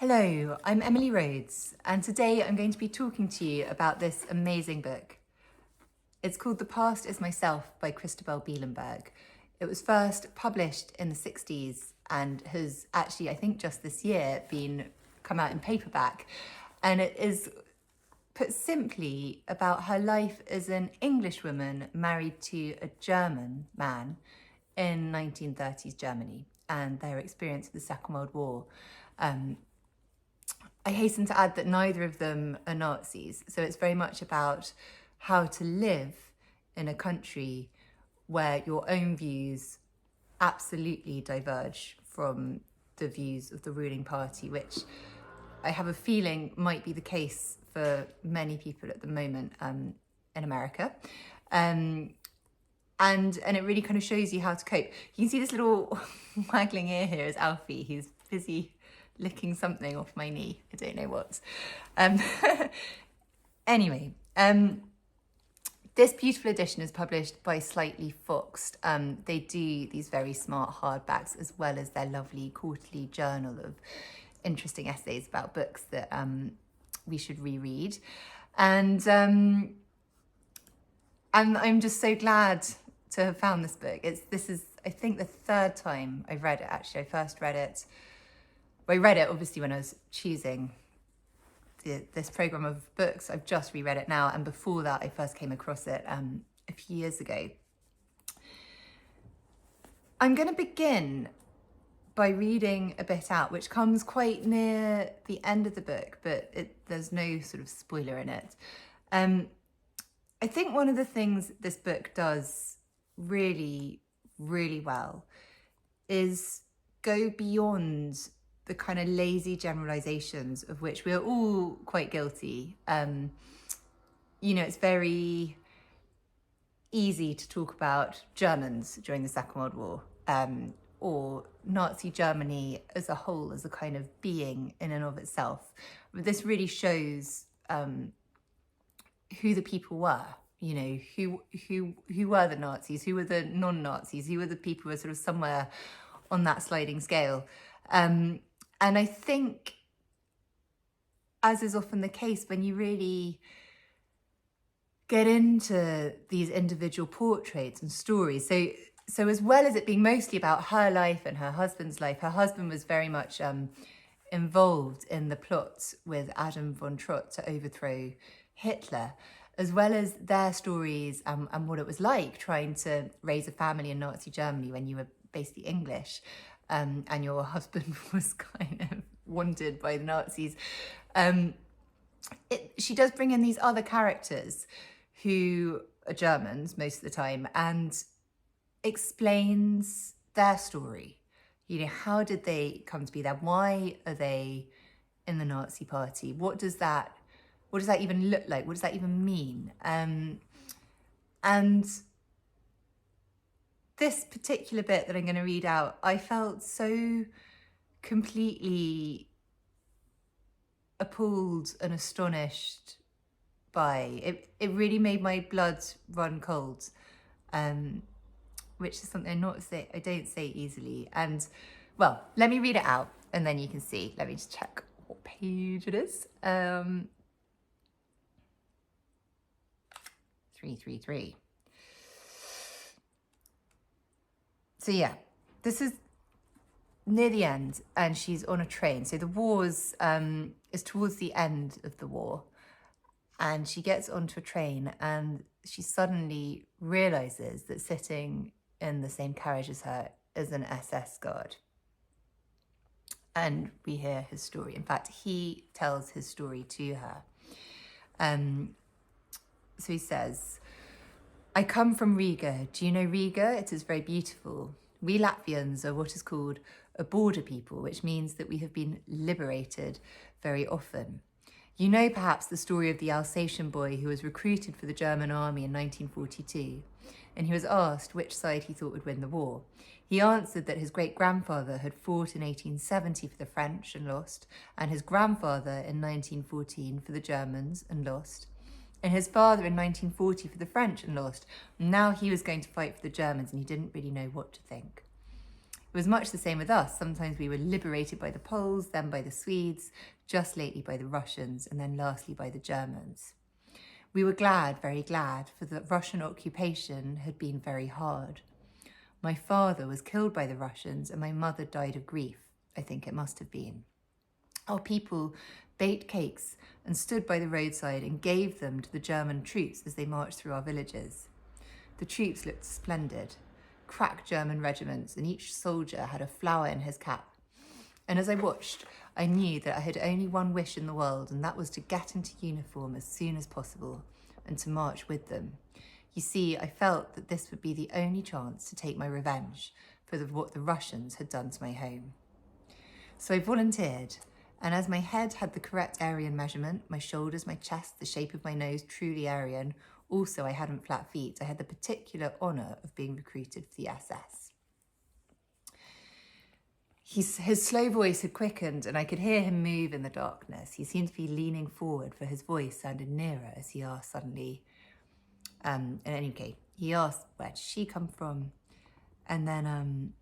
Hello, I'm Emily Rhodes, and today I'm going to be talking to you about this amazing book. It's called The Past is Myself by Christabel Bielenberg. It was first published in the 60s and has actually, I think just this year, come out in paperback. And it is, put simply, about her life as an English woman married to a German man in 1930s Germany and their experience of the Second World War. I hasten to add that neither of them are Nazis, so it's very much about how to live in a country where your own views absolutely diverge from the views of the ruling party, which I have a feeling might be the case for many people at the moment in America. And it really kind of shows you how to cope. You can see this little waggling ear here is Alfie. He's busy licking something off my knee. I don't know what. Anyway, this beautiful edition is published by Slightly Foxed. They do these very smart hardbacks as well as their lovely quarterly journal of interesting essays about books that we should reread. And I'm just so glad to have found this book. This is, I think, the third time I've read it, actually. I first read it, I read it obviously when I was choosing this programme of books. I've just reread it now, and before that I first came across it a few years ago. I'm going to begin by reading a bit out, which comes quite near the end of the book, but there's no sort of spoiler in it. I think one of the things this book does really, really well is go beyond the kind of lazy generalizations of which we're all quite guilty. It's very easy to talk about Germans during the Second World War, or Nazi Germany as a whole, as a kind of being in and of itself. But this really shows who the people were, who were the Nazis, who were the non-Nazis, who were the people who were sort of somewhere on that sliding scale. And I think, as is often the case, when you really get into these individual portraits and stories, so as well as it being mostly about her life and her husband's life, her husband was very much involved in the plot with Adam von Trott to overthrow Hitler, as well as their stories and what it was like trying to raise a family in Nazi Germany when you were basically English. And your husband was kind of wanted by the Nazis. She does bring in these other characters who are Germans most of the time and explains their story. How did they come to be there? Why are they in the Nazi party? What does that even look like? What does that even mean? And this particular bit that I'm going to read out, I felt so completely appalled and astonished by. It really made my blood run cold, which is something I don't say easily. And, well, let me read it out and then you can see. Let me just check what page it is. 333. So yeah, this is near the end and she's on a train. So the war's is towards the end of the war, and she gets onto a train and she suddenly realizes that sitting in the same carriage as her is an SS guard. And we hear his story. In fact, he tells his story to her. So he says, "I come from Riga. Do you know Riga? It is very beautiful. We Latvians are what is called a border people, which means that we have been liberated very often. You know perhaps the story of the Alsatian boy who was recruited for the German army in 1942, and he was asked which side he thought would win the war. He answered that his great-grandfather had fought in 1870 for the French and lost, and his grandfather in 1914 for the Germans and lost, and his father in 1940 for the French and lost. And now he was going to fight for the Germans and he didn't really know what to think. It was much the same with us. Sometimes we were liberated by the Poles, then by the Swedes, just lately by the Russians, and then lastly by the Germans. We were glad, very glad, for the Russian occupation had been very hard. My father was killed by the Russians and my mother died of grief, I think it must have been. Our people baked cakes and stood by the roadside and gave them to the German troops as they marched through our villages. The troops looked splendid, crack German regiments, and each soldier had a flower in his cap. And as I watched, I knew that I had only one wish in the world, and that was to get into uniform as soon as possible and to march with them. You see, I felt that this would be the only chance to take my revenge for what the Russians had done to my home. So I volunteered, and as my head had the correct Aryan measurement, my shoulders, my chest, the shape of my nose, truly Aryan, also I hadn't flat feet, I had the particular honour of being recruited for the SS. His slow voice had quickened and I could hear him move in the darkness. He seemed to be leaning forward, for his voice sounded nearer as he asked suddenly, in any case, he asked, where did she come from? And then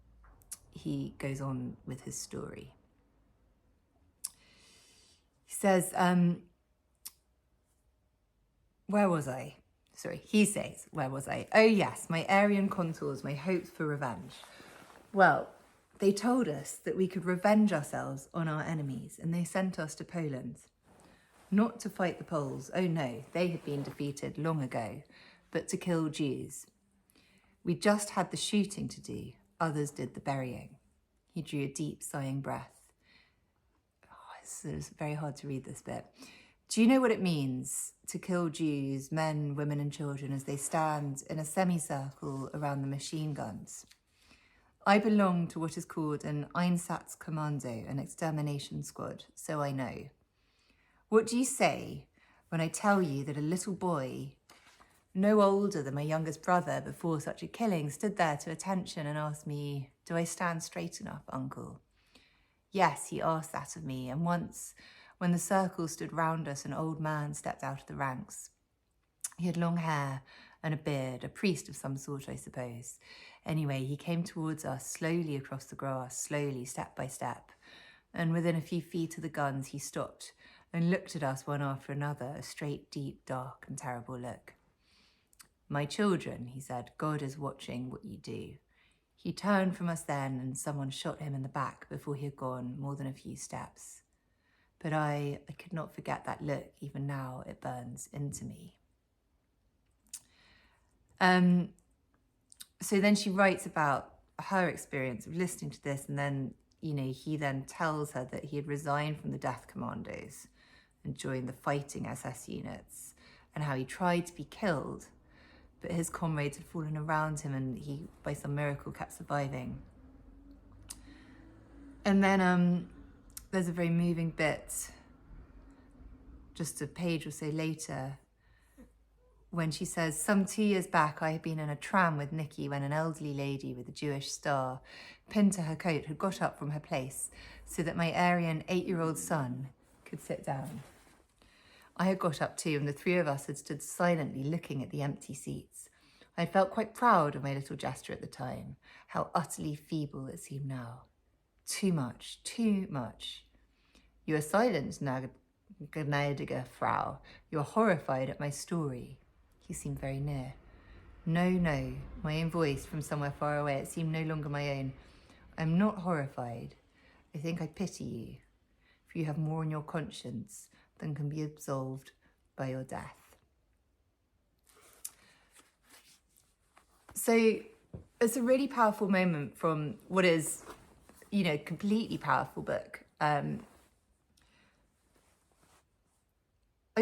he goes on with his story. He says, where was I? Sorry, he says, where was I? Oh yes, my Aryan contours, my hopes for revenge. Well, they told us that we could revenge ourselves on our enemies, and they sent us to Poland. Not to fight the Poles, oh no, they had been defeated long ago, but to kill Jews. We just had the shooting to do, others did the burying. He drew a deep, sighing breath. It's very hard to read this bit. Do you know what it means to kill Jews, men, women and children as they stand in a semicircle around the machine guns? I belong to what is called an Einsatzkommando, an extermination squad, so I know. What do you say when I tell you that a little boy, no older than my youngest brother before such a killing, stood there to attention and asked me, do I stand straight enough, uncle? Yes, he asked that of me, and once, when the circle stood round us, an old man stepped out of the ranks. He had long hair and a beard, a priest of some sort, I suppose. Anyway, he came towards us slowly across the grass, slowly, step by step, and within a few feet of the guns he stopped and looked at us one after another, a straight, deep, dark and terrible look. My children, he said, God is watching what you do. He turned from us then and someone shot him in the back before he had gone more than a few steps. But I could not forget that look. Even now it burns into me. So then she writes about her experience of listening to this, and then, he then tells her that he had resigned from the death commandos and joined the fighting SS units, and how he tried to be killed, but his comrades had fallen around him and he, by some miracle, kept surviving. And then there's a very moving bit, just a page or so later, when she says, some 2 years back, I had been in a tram with Nikki when an elderly lady with a Jewish star pinned to her coat had got up from her place so that my Aryan 8-year-old son could sit down. I had got up too, and the three of us had stood silently looking at the empty seats. I had felt quite proud of my little gesture at the time, how utterly feeble it seemed now. Too much, too much. You are silent, gnädige Frau. You are horrified at my story. He seemed very near. No, no, my own voice from somewhere far away. It seemed no longer my own. I am not horrified. I think I pity you, for you have more on your conscience than can be absolved by your death. So it's a really powerful moment from what is, completely powerful book. I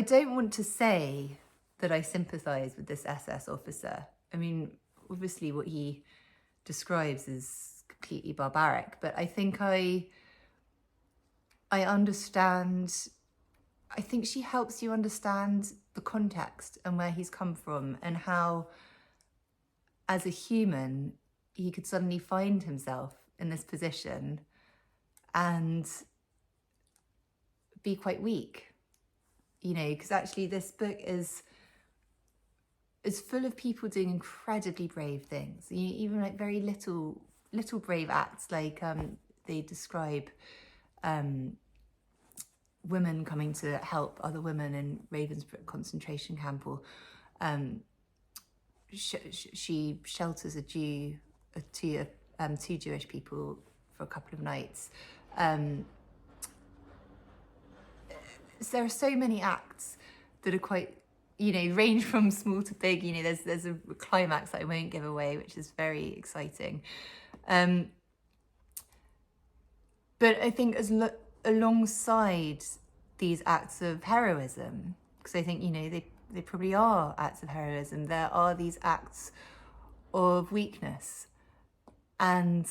don't want to say that I sympathise with this SS officer. I mean, obviously what he describes is completely barbaric, but I think I understand. I think she helps you understand the context and where he's come from, and how, as a human, he could suddenly find himself in this position and be quite weak. Because actually this book is full of people doing incredibly brave things. Even like very little little brave acts, like they describe women coming to help other women in Ravensbrück concentration camp, or she shelters two Jewish people for a couple of nights. So there are so many acts that are quite, range from small to big. There's a climax that I won't give away, which is very exciting. But I think alongside these acts of heroism, because I think, they probably are acts of heroism, there are these acts of weakness. And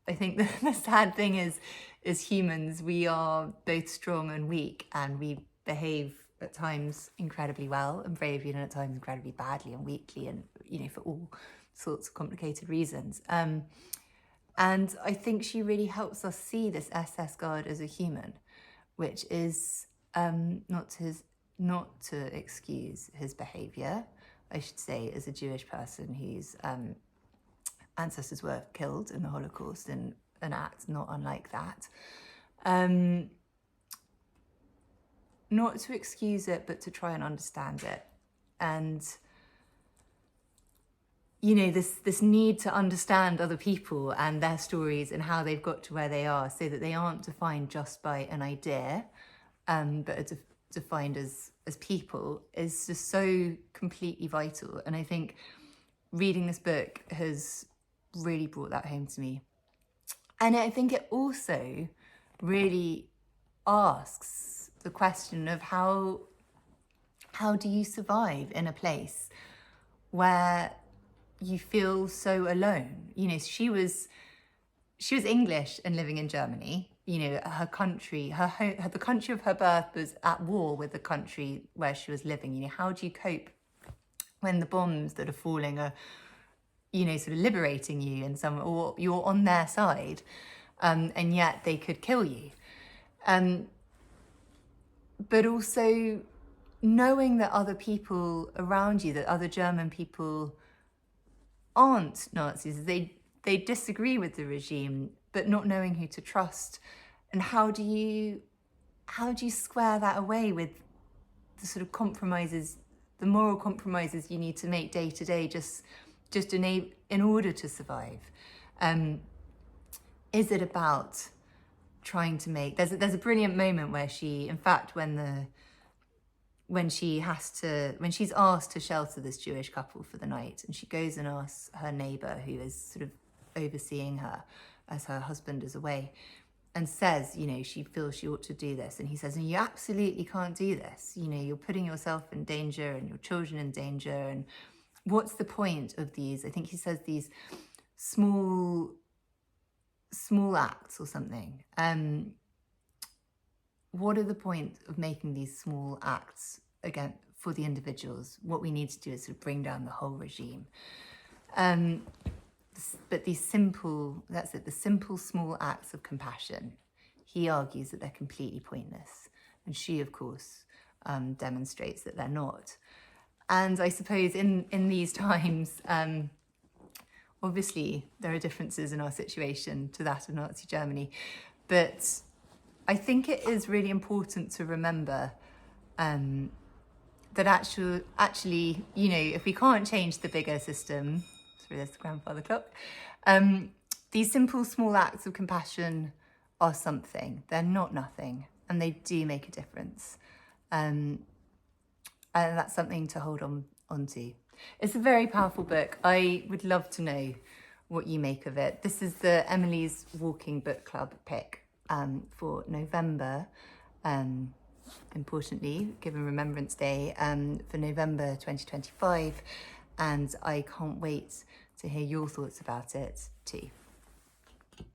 I think the sad thing is, as humans, we are both strong and weak, and we behave at times incredibly well and bravely, and at times incredibly badly and weakly, and, for all sorts of complicated reasons. And I think she really helps us see this SS guard as a human, which is not to excuse his behaviour, I should say, as a Jewish person whose ancestors were killed in the Holocaust, in an act not unlike that. Not to excuse it, but to try and understand it. And, this need to understand other people and their stories and how they've got to where they are, so that they aren't defined just by an idea, but are defined as people, is just so completely vital. And I think reading this book has really brought that home to me. And I think it also really asks the question of how do you survive in a place where you feel so alone? She was English and living in Germany. Her country, her home, the country of her birth was at war with the country where she was living. How do you cope when the bombs that are falling are, sort of liberating you in some, or you're on their side, and yet they could kill you? But also knowing that other people around you, that other German people aren't Nazis, they disagree with the regime, but not knowing who to trust. And how do you square that away with the sort of compromises, the moral compromises you need to make day to day, just in order to survive? Is it about trying to make, there's a brilliant moment where she, in fact, when she's asked to shelter this Jewish couple for the night, and she goes and asks her neighbour, who is sort of overseeing her as her husband is away, and says, she feels she ought to do this. And he says, you absolutely can't do this. You're putting yourself in danger and your children in danger. And what's the point of these, I think he says, these small acts or something? What are the point of making these small acts, again, for the individuals? What we need to do is sort of bring down the whole regime. But these simple, the simple small acts of compassion, he argues that they're completely pointless. And she, of course, demonstrates that they're not. And I suppose in these times, obviously there are differences in our situation to that of Nazi Germany, but I think it is really important to remember that actually, if we can't change the bigger system, sorry, there's the grandfather clock, these simple small acts of compassion are something. They're not nothing, and they do make a difference. And that's something to hold on to. It's a very powerful book. I would love to know what you make of it. This is the Emily's Walking Book Club pick for November, importantly, given Remembrance Day, for November 2025. And I can't wait to hear your thoughts about it too.